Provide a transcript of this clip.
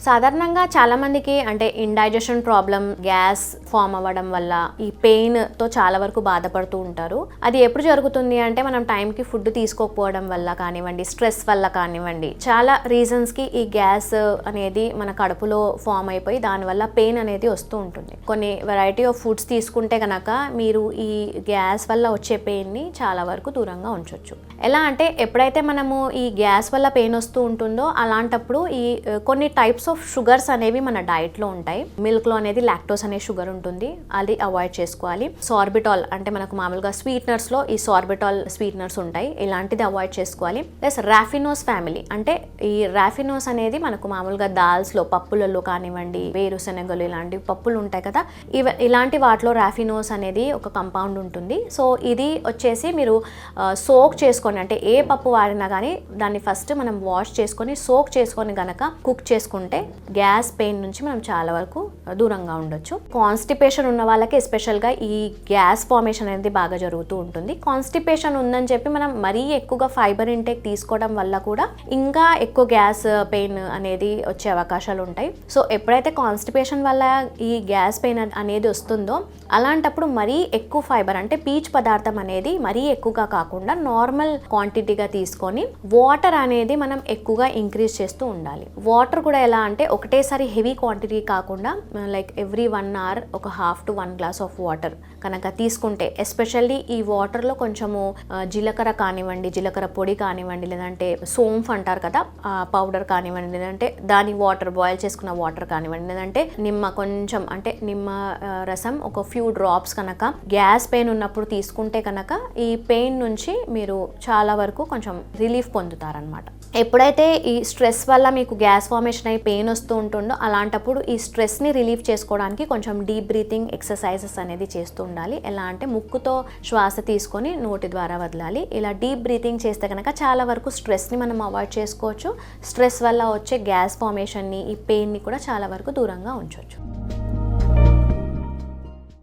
సాధారణంగా చాలామందికి అంటే ఇండైజెషన్ ప్రాబ్లం, గ్యాస్ ఫామ్ అవ్వడం వల్ల ఈ పెయిన్తో చాలా వరకు బాధపడుతూ ఉంటారు. అది ఎప్పుడు జరుగుతుంది అంటే మనం టైంకి ఫుడ్ తీసుకోకపోవడం వల్ల కానివ్వండి, స్ట్రెస్ వల్ల కానివ్వండి, చాలా రీజన్స్కి ఈ గ్యాస్ అనేది మన కడుపులో ఫామ్ అయిపోయి దానివల్ల పెయిన్ అనేది వస్తూ ఉంటుంది. కొన్ని వెరైటీ ఆఫ్ ఫుడ్స్ తీసుకుంటే కనుక మీరు ఈ గ్యాస్ వల్ల వచ్చే పెయిన్ని చాలా వరకు దూరంగా ఉంచవచ్చు. ఎలా అంటే ఎప్పుడైతే మనము ఈ గ్యాస్ వల్ల పెయిన్ వస్తూ ఉంటుందో అలాంటప్పుడు ఈ కొన్ని టైప్స్ ఆఫ్ షుగర్స్ అనేవి మన డైట్లో ఉంటాయి. మిల్క్లో అనేది లాక్టోస్ అనే షుగర్ ఉంటుంది, అది అవాయిడ్ చేసుకోవాలి. సార్బిటాల్ అంటే మనకు మామూలుగా స్వీట్నర్స్లో ఈ సార్బిటాల్ స్వీట్నర్స్ ఉంటాయి, ఇలాంటిది అవాయిడ్ చేసుకోవాలి. ప్లస్ రాఫినోస్ ఫ్యామిలీ అంటే ఈ రాఫినోస్ అనేది మనకు మామూలుగా దాల్స్లో, పప్పులలో కానివ్వండి, వేరుశనగలు ఇలాంటి పప్పులు ఉంటాయి కదా, ఇలాంటి వాటిలో రాఫినోస్ అనేది ఒక కంపౌండ్ ఉంటుంది. సో ఇది వచ్చేసి మీరు సోక్ చేసుకొని అంటే ఏ పప్పు వాడినా కానీ దాన్ని ఫస్ట్ మనం వాష్ చేసుకొని సోక్ చేసుకొని గనక కుక్ చేసుకుంటే గ్యాస్ పెయిన్ నుంచి మనం చాలా వరకు దూరంగా ఉండొచ్చు. కాన్స్టిపేషన్ ఉన్న వాళ్ళకి ఎస్పెషల్గా ఈ గ్యాస్ ఫార్మేషన్ అనేది బాగా జరుగుతూ ఉంటుంది. కాన్స్టిపేషన్ ఉందని చెప్పి మనం మరీ ఎక్కువగా ఫైబర్ ఇంటేక్ తీసుకోవడం వల్ల కూడా ఇంకా ఎక్కువ గ్యాస్ పెయిన్ అనేది వచ్చే అవకాశాలు ఉంటాయి. సో ఎప్పుడైతే కాన్స్టిపేషన్ వల్ల ఈ గ్యాస్ పెయిన్ అనేది వస్తుందో అలాంటప్పుడు మరీ ఎక్కువ ఫైబర్ అంటే పీచు పదార్థం అనేది మరీ ఎక్కువగా కాకుండా నార్మల్ క్వాంటిటీగా తీసుకొని వాటర్ అనేది మనం ఎక్కువగా ఇంక్రీజ్ చేస్తూ ఉండాలి. వాటర్ కూడా ఎలా అంటే ఒకటేసారి హెవీ క్వాంటిటీ కాకుండా లైక్ ఎవ్రీ 1 hour ఒక 1/2 to 1 glass ఆఫ్ వాటర్ కనుక తీసుకుంటే, ఎస్పెషల్లీ ఈ వాటర్లో కొంచెము జీలకర్ర కానివ్వండి, జీలకర్ర పొడి కానివ్వండి, లేదంటే సోంఫ్ అంటారు కదా పౌడర్ కానివ్వండి, లేదంటే దాని వాటర్ బాయిల్ చేసుకున్న వాటర్ కానివ్వండి, లేదంటే కొంచెం అంటే నిమ్మ రసం ఒక ఫ్యూ డ్రాప్స్ కనుక గ్యాస్ పెయిన్ ఉన్నప్పుడు తీసుకుంటే కనుక ఈ పెయిన్ నుంచి మీరు చాలా వరకు కొంచెం రిలీఫ్ పొందుతారనమాట. ఎప్పుడైతే ఈ స్ట్రెస్ వల్ల మీకు గ్యాస్ ఫార్మేషన్ అయి పెయిన్ వస్తూ ఉంటుందో అలాంటప్పుడు ఈ స్ట్రెస్ని రిలీఫ్ చేసుకోవడానికి కొంచెం డీప్ బ్రీతింగ్ ఎక్సర్సైజెస్ అనేది చేస్తూ ఉండాలి. ఎలా అంటే ముక్కుతో శ్వాస తీసుకొని నోటి ద్వారా వదలాలి. ఇలా డీప్ బ్రీతింగ్ చేస్తే కనుక చాలా వరకు స్ట్రెస్ని మనం అవాయిడ్ చేసుకోవచ్చు. స్ట్రెస్ వల్ల వచ్చే గ్యాస్ ఫార్మేషన్ని, ఈ పెయిన్ని కూడా చాలా వరకు దూరంగా ఉంచవచ్చు.